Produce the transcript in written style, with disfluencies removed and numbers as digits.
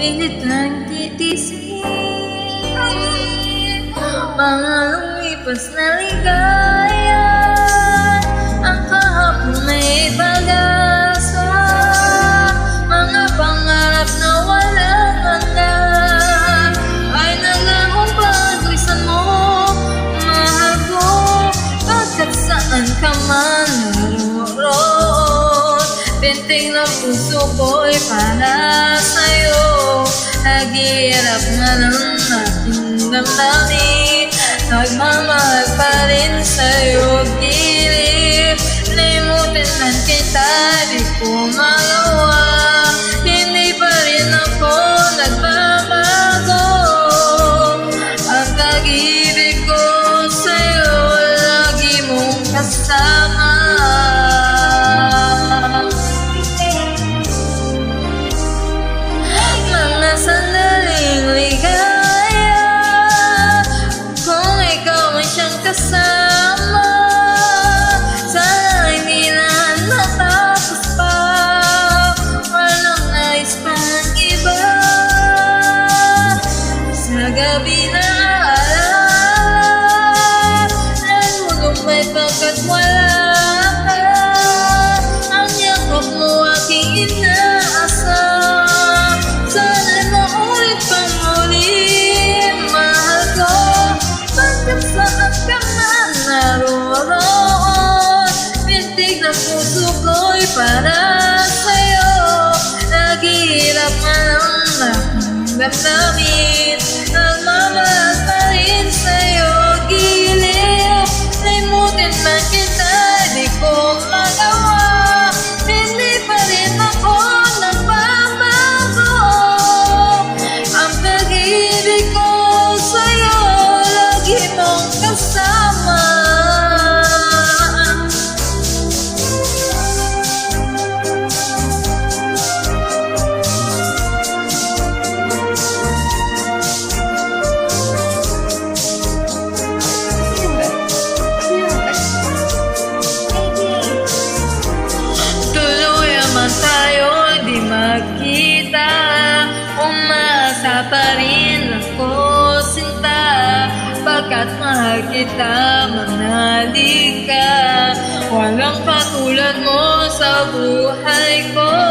pilit lang tiisin mga lumipas na ligaya. Ang kahapon may pag-asa, mga pangarap na walang hanggan ay nalahong pag-isan mo, mahal ko. Pagkat saan ka man naroon, pintig ng puso ko'y para sa'yo. Naghihirap nga lang aking damdamin, nagmamahal pa rin sa'yo gilid. Limutin man kita, di ko magawa, hindi pa rin ako nagbabago. Ang pag-ibig ko sa'yo, lagi mong kasama. Mga sandaling ligaya, kung ikaw ay siyang kasama, sana hindi na natapos pa, walang nais pang iba. Sa gabi na alala, nagmulumbay pagkat wala ka. Ang yakap mo aking inaasam, sana maulit pang muli, mahal ko. Pagkat saan ka man naroon, pintig ng puso ko'y para sa'yo. Naghihirap man ang aking damdamin, nagmamahal pa rin sa'yo giliw. Limutin man kita, di ko magawa, hindi pa rin ako nagbabago. Ang pag-ibig ko sa'yo, lagi mong kasama. Tuluyan man tayo di magkita, umaasa pa rin ako sinta. Pagkat mahal kita, manali ka, walang katulad mo sa buhay ko.